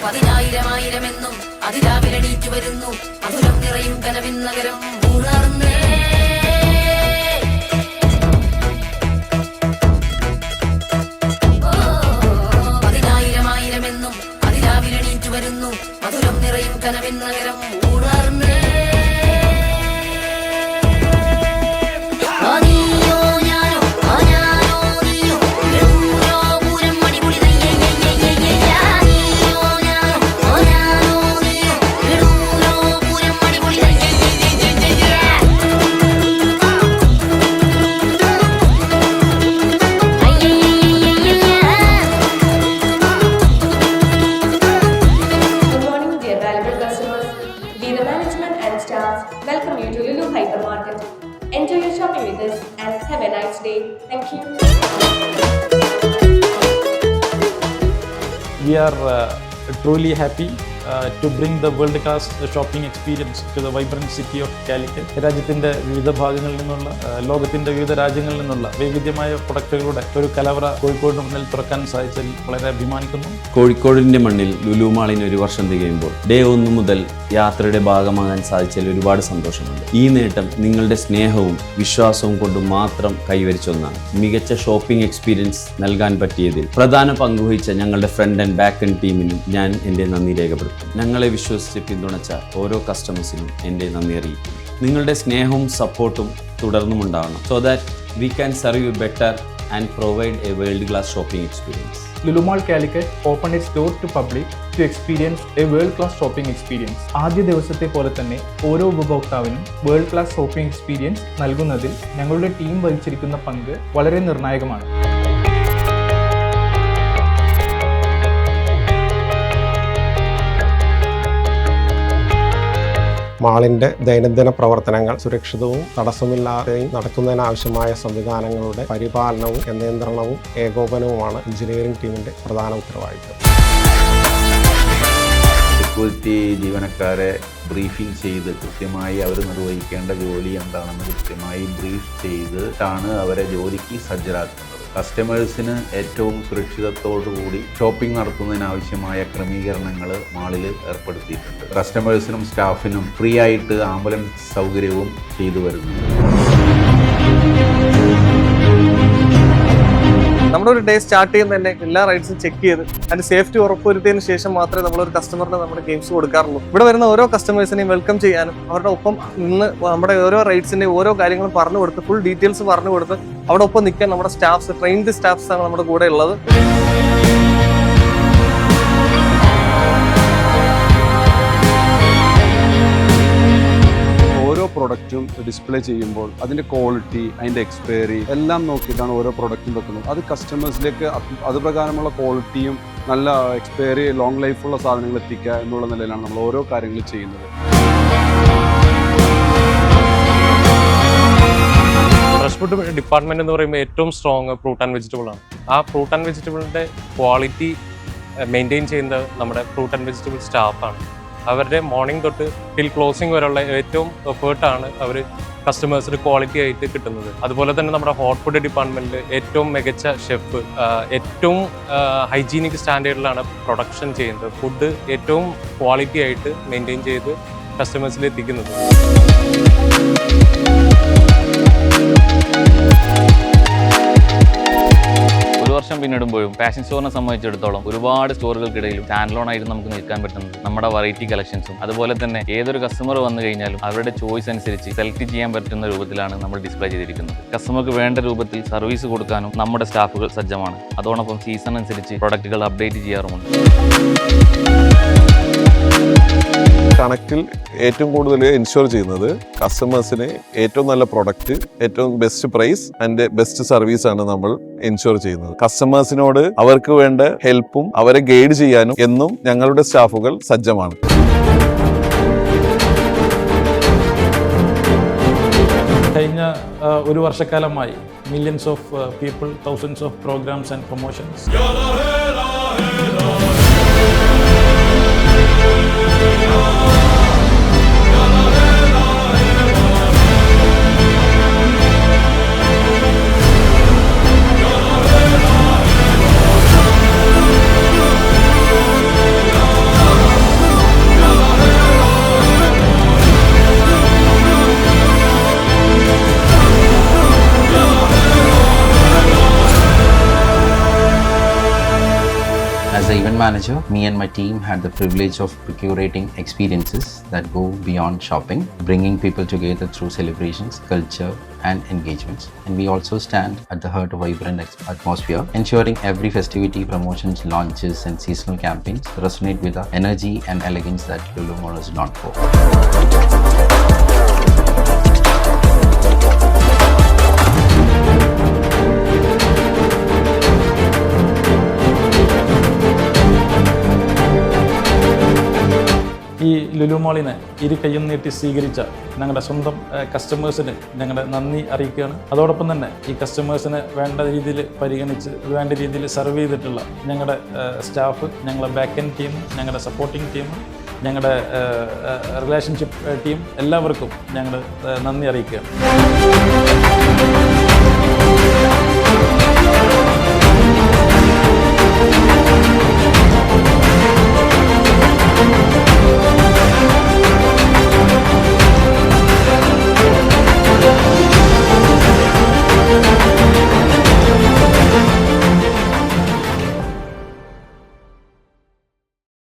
പതിനായിരമായിരമെന്നും അതിരാവിലെണീറ്റു വരുന്നു മധുരം നിറയും കനവിൻ നഗരം ഉണർന്നേ. പതിനായിരമായിരമെന്നും അതിരാവിലെണീറ്റു വരുന്നു മധുരം നിറയും കനവിൻ നഗരം ഉണർന്നേ. Welcome you to Lulu Hypermarket. Enjoy your shopping with us and have a nice day. Thank you. We are truly happy to bring the world-class shopping experience to the vibrant city of Calicut. രാജ്യത്തിൻ്റെ വിവിധ ഭാഗങ്ങളിൽ നിന്നുള്ള ലോകത്തിൻ്റെ വിവിധ രാജ്യങ്ങളിൽ നിന്നുള്ള വൈവിധ്യമായ പ്രൊഡക്റ്റുകളുടെ ഒരു കലവറ കോഴിക്കോടിന് മുന്നിൽ തുറക്കാൻ സാധിച്ചതിൽ വളരെ അഭിമാനിക്കുന്നു. കോഴിക്കോടിൻ്റെ മണ്ണിൽ ലുലു മാളിന് ഒരു വർഷം തികയുമ്പോൾ ഡേ 1 മുതൽ യാത്രയുടെ ഭാഗമാകാൻ സാധിച്ചതിൽ ഒരുപാട് സന്തോഷമുണ്ട്. ഈ നേട്ടം നിങ്ങളുടെ സ്നേഹവും വിശ്വാസവും കൊണ്ട് മാത്രം കൈവരിച്ചൊന്നാണ്. മികച്ച ഷോപ്പിംഗ് എക്സ്പീരിയൻസ് നൽകാൻ പറ്റിയതിൽ പ്രധാന പങ്കുവഹിച്ച ഞങ്ങളുടെ ഫ്രണ്ട് ആൻഡ് ബാക്ക് ആൻഡ് ടീമിനും ഞാൻ എൻ്റെ നന്ദി രേഖപ്പെടുത്തും. ഞങ്ങളെ വിശ്വസിച്ച് പിന്തുണച്ച ഓരോ കസ്റ്റമേഴ്സിനും എൻ്റെ നന്ദി അറിയിക്കും. നിങ്ങളുടെ സ്നേഹവും സപ്പോർട്ടും തുടർന്നും ഉണ്ടാവണം. So that we can serve you better and provide A world class shopping experience. Lulu Mall Calicut opened its doors to public to experience a world-class shopping experience. ആദ്യ ദിവസത്തെ പോലെ തന്നെ ഓരോ ഉപഭോക്താവിനും വേൾഡ് ക്ലാസ് ഷോപ്പിംഗ് എക്സ്പീരിയൻസ് നൽകുന്നതിൽ ഞങ്ങളുടെ team വഹിച്ചിരിക്കുന്ന പങ്ക് വളരെ നിർണായകമാണ്. മാളിൻ്റെ ദൈനംദിന പ്രവർത്തനങ്ങൾ സുരക്ഷിതവും തടസ്സമില്ലാതെയും നടക്കുന്നതിനാവശ്യമായ സംവിധാനങ്ങളുടെ പരിപാലനവും നിയന്ത്രണവും ഏകോപനവുമാണ് എഞ്ചിനീയറിംഗ് ടീമിൻ്റെ പ്രധാന ഉത്തരവാദിത്തം. സെക്യൂരിറ്റി ജീവനക്കാരെ ബ്രീഫിംഗ് ചെയ്ത് കൃത്യമായി അവർ നിർവഹിക്കേണ്ട ജോലി എന്താണെന്ന് കൃത്യമായി ബ്രീഫ് ചെയ്തിട്ടാണ് അവരെ ജോലിക്ക് സജ്ജരാക്കുന്നത്. കസ്റ്റമേഴ്സിന് ഏറ്റവും സുരക്ഷിതത്തോടുകൂടി ഷോപ്പിംഗ് നടത്തുന്നതിനാവശ്യമായ ക്രമീകരണങ്ങൾ മാളിൽ ഏർപ്പെടുത്തിയിട്ടുണ്ട്. കസ്റ്റമേഴ്സിനും സ്റ്റാഫിനും ഫ്രീ ആയിട്ട് ആംബുലൻസ് സൗകര്യവും ചെയ്തു വരുന്നുണ്ട്. നമ്മളൊരു ഡേ സ്റ്റാർട്ട് ചെയ്യുന്ന തന്നെ എല്ലാ റൈഡ്സും ചെക്ക് ചെയ്ത് അതിന്റെ സേഫ്റ്റി ഉറപ്പുവരുത്തിയതിനു ശേഷം മാത്രമേ നമ്മളൊരു കസ്റ്റമറിന് നമ്മുടെ ഗെയിംസ് കൊടുക്കാറുള്ളൂ. ഇവിടെ വരുന്ന ഓരോ കസ്റ്റമേഴ്സിനെയും വെൽക്കം ചെയ്യാനും അവരുടെ ഒപ്പം നിന്ന് നമ്മുടെ ഓരോ റൈഡ്സിന്റെ ഓരോ കാര്യങ്ങളും പറഞ്ഞു കൊടുത്ത് ഫുൾ ഡീറ്റെയിൽസ് പറഞ്ഞു കൊടുത്ത് അവിടെ ഒപ്പം നിൽക്കാൻ നമ്മുടെ സ്റ്റാഫ്സ്, ട്രെയിൻഡ് സ്റ്റാഫ്സ് ആണ് നമ്മുടെ കൂടെ ഉള്ളത്. പ്രൊഡക്റ്റും ഡിസ്പ്ലേ ചെയ്യുമ്പോൾ അതിൻ്റെ ക്വാളിറ്റി, അതിൻ്റെ എക്സ്പയറി എല്ലാം നോക്കിയിട്ടാണ് ഓരോ പ്രൊഡക്റ്റും വെക്കുന്നത്. അത് കസ്റ്റമേഴ്സിലേക്ക് അതുപ്രകാരമുള്ള ക്വാളിറ്റിയും നല്ല എക്സ്പയറി ലോങ് ലൈഫുള്ള സാധനങ്ങൾ എത്തിക്കുക എന്നുള്ള നിലയിലാണ് നമ്മൾ ഓരോ കാര്യങ്ങളും ചെയ്യുന്നത്. ഫ്രഷ് ഫുഡ് ഡിപ്പാർട്ട്മെന്റ് എന്ന് പറയുമ്പോൾ ഏറ്റവും സ്ട്രോങ് ഫ്രൂട്ട് ആൻഡ് വെജിറ്റബിൾ ആണ്. ആ ഫ്രൂട്ട് ആൻഡ് വെജിറ്റബിളിൻ്റെ ക്വാളിറ്റി മെയിൻറ്റെയിൻ ചെയ്യുന്നത് നമ്മുടെ ഫ്രൂട്ട് ആൻഡ് വെജിറ്റബിൾ സ്റ്റാഫാണ്. അവരുടെ മോർണിംഗ് തൊട്ട് ടിൽ ക്ലോസിംഗ് വരെയുള്ള ഏറ്റവും എഫേർട്ടാണ് അവർ കസ്റ്റമേഴ്സിന് ക്വാളിറ്റി ആയിട്ട് കിട്ടുന്നത്. അതുപോലെ തന്നെ നമ്മുടെ ഹോട്ട് ഫുഡ് ഡിപ്പാർട്ട്മെൻറ്റിൽ ഏറ്റവും മികച്ച ഷെഫ് ഏറ്റവും ഹൈജീനിക് സ്റ്റാൻഡേർഡിലാണ് പ്രൊഡക്ഷൻ ചെയ്യുന്നത്. ഫുഡ് ഏറ്റവും ക്വാളിറ്റി ആയിട്ട് മെയിൻറ്റെയിൻ ചെയ്ത് കസ്റ്റമേഴ്സിൽ എത്തിക്കുന്നത്. വർഷം പിന്നിടുമ്പോഴും ഫാഷൻ സ്റ്റോറിനെ സംബന്ധിച്ചിടത്തോളം ഒരുപാട് സ്റ്റോറുകൾക്കിടയിലും സ്റ്റാൻഡ് ലോൺ ആയിട്ട് നമുക്ക് നിൽക്കാൻ പറ്റുന്നത് നമ്മുടെ വെറൈറ്റി കളക്ഷൻസും അതുപോലെ തന്നെ ഏതൊരു കസ്റ്റമർ വന്നു കഴിഞ്ഞാലും അവരുടെ ചോയ്സ് അനുസരിച്ച് സെലക്ട് ചെയ്യാൻ പറ്റുന്ന രൂപത്തിലാണ് നമ്മൾ ഡിസ്പ്ലേ ചെയ്തിരിക്കുന്നത്. കസ്റ്റമർക്ക് വേണ്ട രൂപത്തിൽ സർവീസ് കൊടുക്കാനും നമ്മുടെ സ്റ്റാഫുകൾ സജ്ജമാണ്. അതോടൊപ്പം സീസൺ അനുസരിച്ച് പ്രൊഡക്റ്റുകൾ അപ്ഡേറ്റ് ചെയ്യാറുമുണ്ട്. കണക്റ്റിൽ ഏറ്റവും കൂടുതൽ എൻഷുർ ചെയ്യുന്നത് കസ്റ്റമേഴ്സിന് ഏറ്റവും നല്ല പ്രൊഡക്റ്റ്, ഏറ്റവും best price and best service ആണ് നമ്മൾ എൻഷുർ ചെയ്യുന്നത്. കസ്റ്റമേഴ്സിനോട് അവർക്ക് വേണ്ട ഹെൽപ്പും അവരെ ഗൈഡ് ചെയ്യാനും എന്നും ഞങ്ങളുടെ സ്റ്റാഫുകൾ സജ്ജമാണ്. കഴിഞ്ഞ ഒരു വർഷക്കാലമായി millions of people, thousands of programmes and promotions As an event manager, me and my team had the privilege of curating experiences that go beyond shopping, bringing people together through celebrations, culture, and engagements. And we also stand at the heart of vibrant atmosphere, ensuring every festivity, promotions, launches, and seasonal campaigns resonate with the energy and elegance that Lulu Mall is known for. ഈ ലുലു മാളിനെ ഇരു കയ്യും നീട്ടി സ്വീകരിച്ച ഞങ്ങളുടെ സ്വന്തം കസ്റ്റമേഴ്സിന് ഞങ്ങളുടെ നന്ദി അറിയിക്കുകയാണ്. അതോടൊപ്പം തന്നെ ഈ കസ്റ്റമേഴ്സിനെ വേണ്ട രീതിയിൽ പരിഗണിച്ച് വേണ്ട രീതിയിൽ സർവ് ചെയ്തിട്ടുള്ള ഞങ്ങളുടെ സ്റ്റാഫ്, ഞങ്ങളുടെ ബാക്ക് എൻഡ് ടീം, ഞങ്ങളുടെ സപ്പോർട്ടിംഗ് ടീം, ഞങ്ങളുടെ റിലേഷൻഷിപ്പ് ടീം, എല്ലാവർക്കും ഞങ്ങൾ നന്ദി അറിയിക്കുകയാണ്.